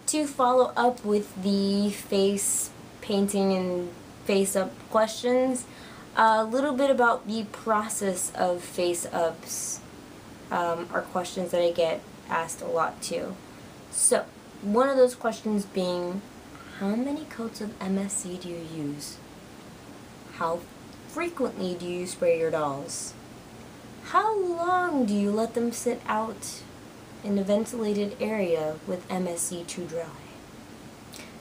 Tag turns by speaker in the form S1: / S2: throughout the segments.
S1: To follow up with the face painting and face up questions, a little bit about the process of face ups are questions that I get asked a lot too. So, one of those questions being, how many coats of MSC do you use? How frequently do you spray your dolls? How long do you let them sit out in a ventilated area with MSC to dry?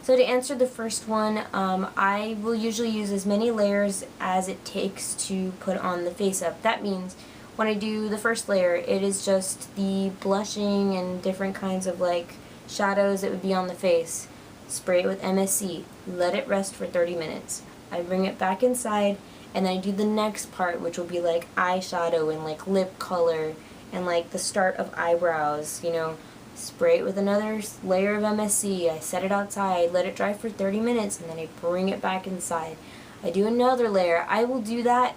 S1: So to answer the first one, I will usually use as many layers as it takes to put on the face up. That means when I do the first layer, it is just the blushing and different kinds of like shadows that would be on the face. Spray it with MSC, let it rest for 30 minutes. I bring it back inside, and then I do the next part, which will be like eyeshadow and like lip color and like the start of eyebrows, you know. Spray it with another layer of MSC, I set it outside, let it dry for 30 minutes, and then I bring it back inside. I do another layer. I will do that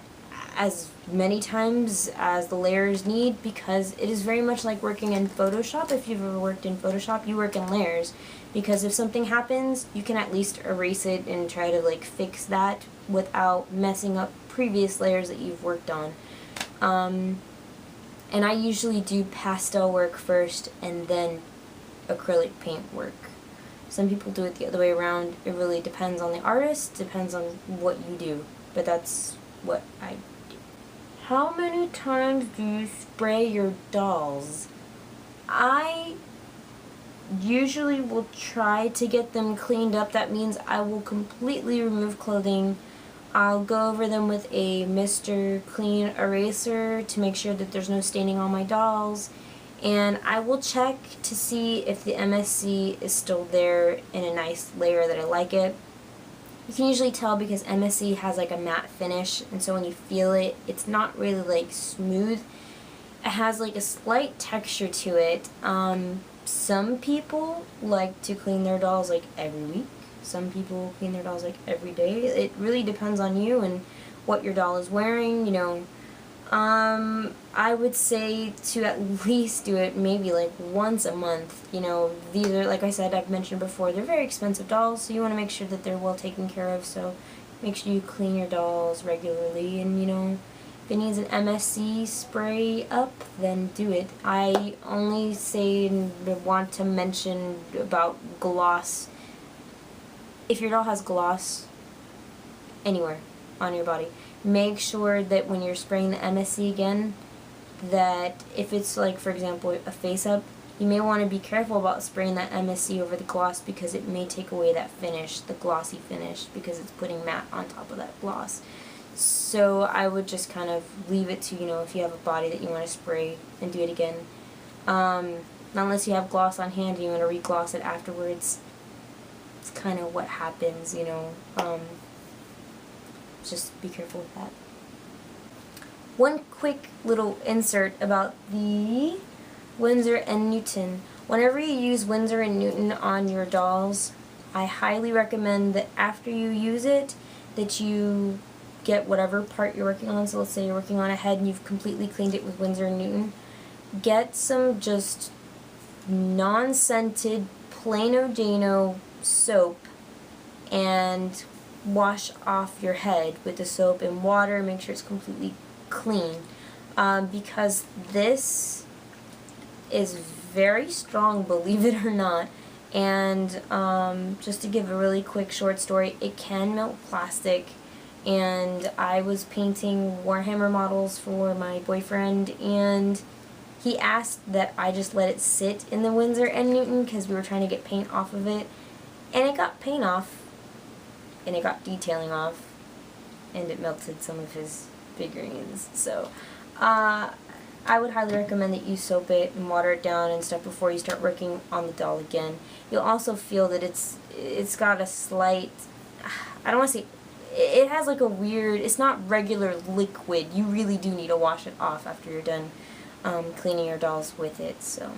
S1: as many times as the layers need, because it is very much like working in Photoshop. If you've ever worked in Photoshop, you work in layers, because if something happens, you can at least erase it and try to like fix that without messing up previous layers that you've worked on. And I usually do pastel work first and then acrylic paint work. Some people do it the other way around. It really depends on the artist, depends on what you do, but that's what I do. How many times do you spray your dolls? I usually will try to get them cleaned up. That means I will completely remove clothing. I'll go over them with a Mr. Clean eraser to make sure that there's no staining on my dolls, and I will check to see if the MSC is still there in a nice layer that I like it. You can usually tell because MSC has like a matte finish, and so when you feel it, it's not really like smooth. It has like a slight texture to it. Some people like to clean their dolls like every week. Some people clean their dolls like every day. It really depends on you and what your doll is wearing, you know. I would say to at least do it maybe like once a month. You know, these are, like I said, I've mentioned before, they're very expensive dolls, so you want to make sure that they're well taken care of. So make sure you clean your dolls regularly, and you know, if it needs an MSC spray up, then do it. I only say and want to mention about gloss. If your doll has gloss anywhere on your body, make sure that when you're spraying the MSC again, that if it's like, for example, a face up, you may want to be careful about spraying that MSC over the gloss, because it may take away that finish, the glossy finish, because it's putting matte on top of that gloss. So I would just kind of leave it to, you know, if you have a body that you want to spray, and do it again. Unless you have gloss on hand and you want to re-gloss it afterwards. It's kind of what happens, you know. Just be careful with that. One quick little insert about the Winsor & Newton. Whenever you use Winsor & Newton on your dolls, I highly recommend that after you use it, that you get whatever part you're working on. So let's say you're working on a head and you've completely cleaned it with Winsor & Newton. Get some just non-scented Plano Dano soap and wash off your head with the soap and water. Make sure it's completely clean, because this is very strong, believe it or not. And just to give a really quick short story, it can melt plastic, and I was painting Warhammer models for my boyfriend, and he asked that I just let it sit in the Winsor & Newton because we were trying to get paint off of it. And it got paint off, and it got detailing off, and it melted some of his figurines. So I would highly recommend that you soap it and water it down and stuff before you start working on the doll again. You'll also feel that it's got a slight, I don't want to say, it has like a weird, it's not regular liquid. You really do need to wash it off after you're done cleaning your dolls with it. So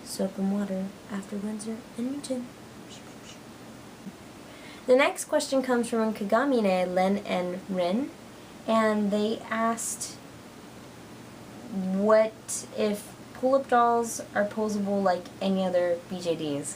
S1: soap and water after Winsor & Newton. The next question comes from Kagamine, Len, and Rin, and they asked, what if pull-up dolls are posable like any other BJDs?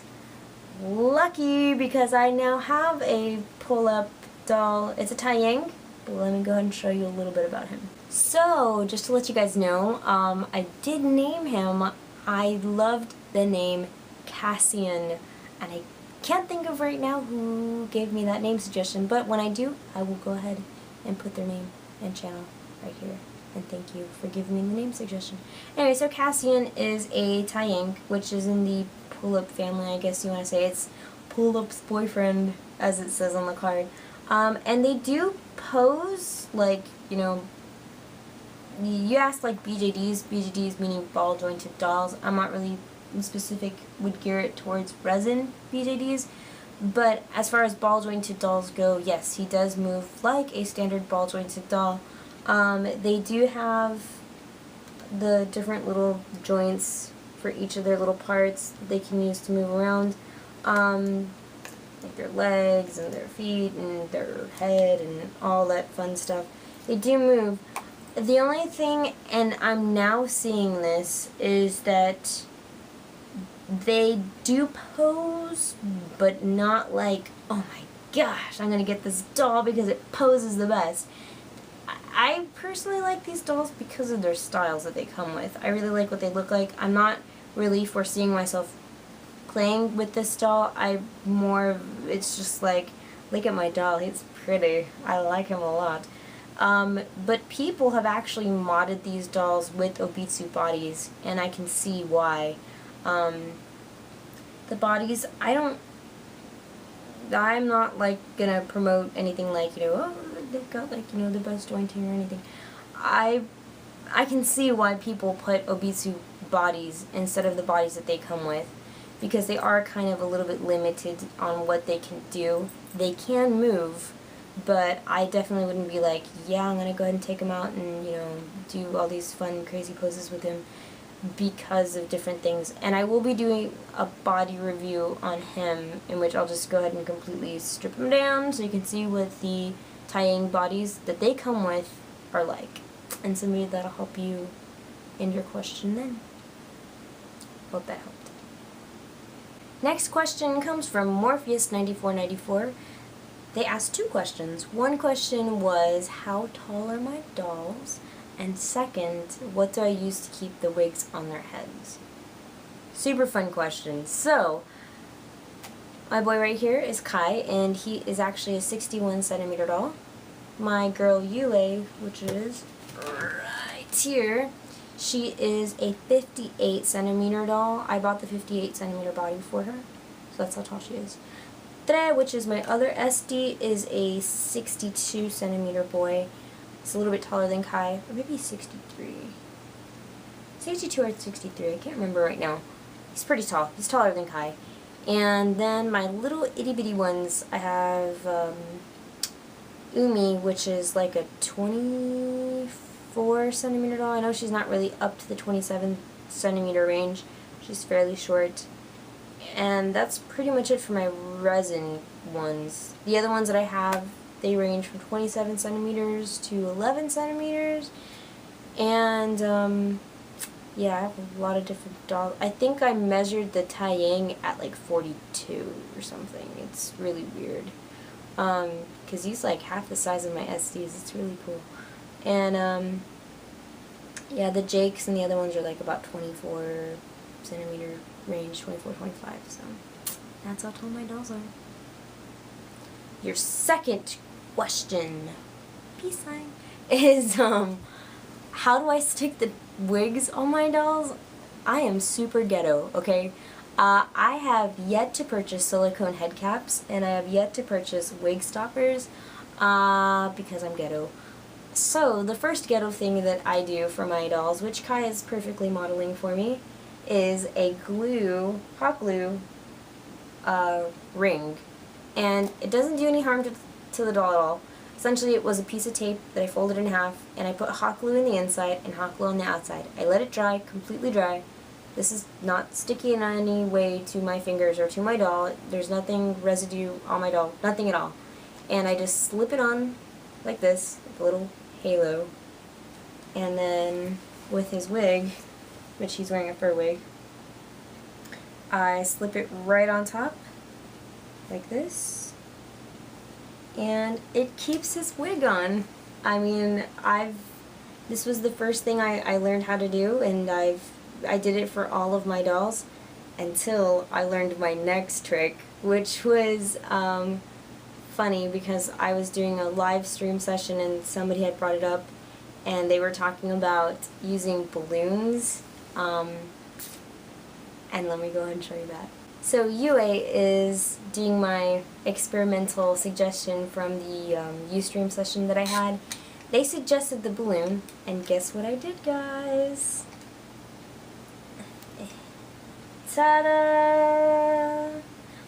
S1: lucky because I now have a pull-up doll. It's a Taiyang, but let me go ahead and show you a little bit about him. So, just to let you guys know, I did name him. I loved the name Cassian, and I can't think of right now who gave me that name suggestion, but when I do, I will go ahead and put their name and channel right here. And thank you for giving me the name suggestion. Anyway, so Cassian is a Taiyang, which is in the pull-up family, I guess you want to say. It's pull-up's boyfriend, as it says on the card. And they do pose, like, you know, you asked like BJDs meaning ball jointed dolls. I'm not really specific, would gear it towards resin BJDs. But as far as ball jointed dolls go, yes, he does move like a standard ball jointed doll. They do have the different little joints for each of their little parts that they can use to move around. Like their legs and their feet and their head and all that fun stuff. They do move. The only thing, and I'm now seeing this, is that they do pose, but not like, oh my gosh, I'm gonna get this doll because it poses the best. I personally like these dolls because of their styles that they come with. I really like what they look like. I'm not really foreseeing myself playing with this doll. It's just like, look at my doll, he's pretty. I like him a lot. But people have actually modded these dolls with Obitsu bodies, and I can see why. The bodies, I'm not like gonna promote anything like, you know, oh, they've got like, you know, the best jointing or anything. I can see why people put Obitsu bodies instead of the bodies that they come with, because they are kind of a little bit limited on what they can do. They can move, but I definitely wouldn't be like, yeah, I'm gonna go ahead and take him out and, you know, do all these fun, crazy poses with him, because of different things. And I will be doing a body review on him, in which I'll just go ahead and completely strip him down so you can see what the Taiyang bodies that they come with are like. And so maybe that'll help you in your question then. Hope that helped. Next question comes from Morpheus9494. They asked two questions. One question was, how tall are my dolls? And second, what do I use to keep the wigs on their heads? Super fun question. So, my boy right here is Kai, and he is actually a 61 centimeter doll. My girl Yue, which is right here, she is a 58 centimeter doll. I bought the 58 centimeter body for her, so that's how tall she is. Tre, which is my other SD, is a 62 centimeter boy. It's a little bit taller than Kai, or maybe 63. 62 or 63, I can't remember right now. He's pretty tall. He's taller than Kai. And then my little itty bitty ones, I have Umi, which is like a 24 centimeter doll. I know she's not really up to the 27 centimeter range. She's fairly short. And that's pretty much it for my resin ones. The other ones that I have, they range from 27 centimeters to 11 centimeters. And, yeah, I have a lot of different dolls. I think I measured the Taiyang at like 42 or something. It's really weird. Because he's like half the size of my SDs. It's really cool. And, yeah, the Jakes and the other ones are like about 24 centimeter range, 24, 25. So, that's how tall my dolls are. Your second question, peace sign, is how do I stick the wigs on my dolls? I am super ghetto, okay? I have yet to purchase silicone head caps, and I have yet to purchase wig stoppers because I'm ghetto. So the first ghetto thing that I do for my dolls, which Kai is perfectly modeling for me, is a hot glue ring. And it doesn't do any harm to the doll at all. Essentially, it was a piece of tape that I folded in half, and I put hot glue in the inside and hot glue on the outside. I let it dry, completely dry. This is not sticky in any way to my fingers or to my doll. There's nothing residue on my doll, nothing at all. And I just slip it on like this, like a little halo. And then with his wig, which he's wearing a fur wig, I slip it right on top like this, and it keeps his wig on. I mean, this was the first thing I learned how to do, and I did it for all of my dolls until I learned my next trick, which was funny because I was doing a live stream session and somebody had brought it up, and they were talking about using balloons, and let me go ahead and show you that. So Yue is doing my experimental suggestion from the Ustream session that I had. They suggested the balloon, and guess what I did, guys? Ta-da!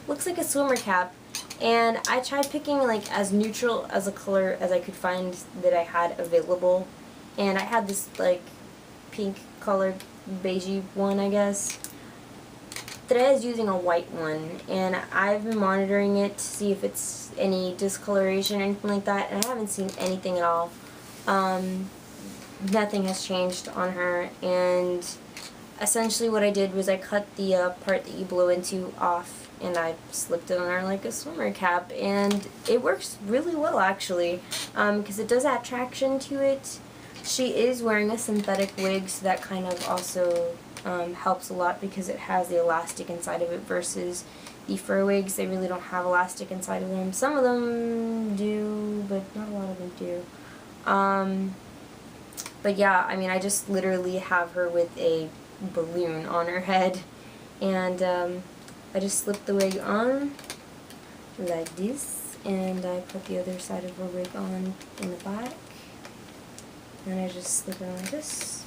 S1: Looks like a swimmer cap, and I tried picking like as neutral as a color as I could find that I had available, and I had this like pink colored beigey one, I guess. Today I was using a white one, and I've been monitoring it to see if it's any discoloration or anything like that, and I haven't seen anything at all. Nothing has changed on her, and essentially what I did was I cut the part that you blow into off, and I slipped it on her like a swimmer cap, and it works really well actually, because it does add traction to it. She is wearing a synthetic wig, so that kind of also helps a lot because it has the elastic inside of it versus the fur wigs. They really don't have elastic inside of them. Some of them do, but not a lot of them do. But yeah, I mean, I just literally have her with a balloon on her head, and I just slip the wig on like this, and I put the other side of her wig on in the back, and I just slip it on like this,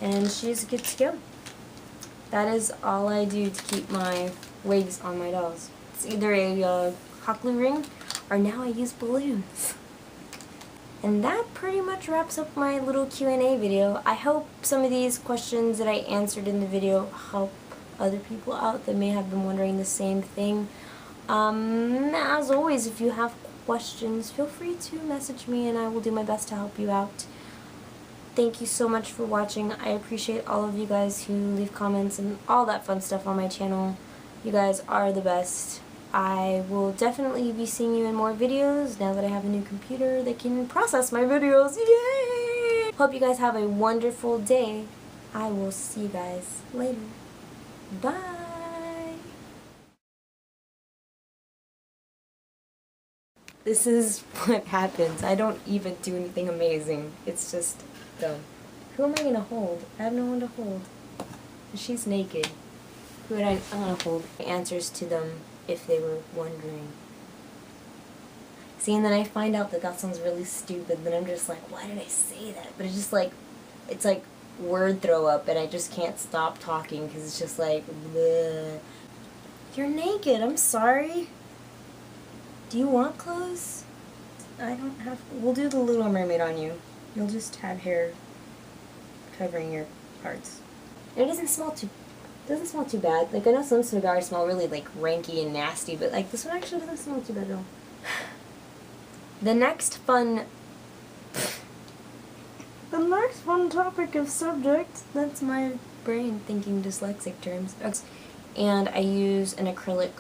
S1: and she's good to go. That is all I do to keep my wigs on my dolls. It's either a hot glue ring, or now I use balloons. And that pretty much wraps up my little Q&A video. I hope some of these questions that I answered in the video help other people out that may have been wondering the same thing. As always, if you have questions, feel free to message me and I will do my best to help you out. Thank you so much for watching. I appreciate all of you guys who leave comments and all that fun stuff on my channel. You guys are the best. I will definitely be seeing you in more videos now that I have a new computer that can process my videos. Yay! Hope you guys have a wonderful day. I will see you guys later. Bye! This is what happens. I don't even do anything amazing. It's just dumb. Who am I gonna hold? I have no one to hold. She's naked. Who would I want to hold? Answers to them if they were wondering. See, and then I find out that that sounds really stupid, then I'm just like, why did I say that? But it's just like, it's like word throw up, and I just can't stop talking because it's just like, bleh. You're naked, I'm sorry. Do you want clothes? I don't have, we'll do the Little Mermaid on you. You'll just have hair covering your parts. It doesn't smell too bad. Like, I know some cigars smell really, like, ranky and nasty, but, like, this one actually doesn't smell too bad at all. The next fun topic of subject, that's my brain thinking dyslexic terms. And I use an acrylic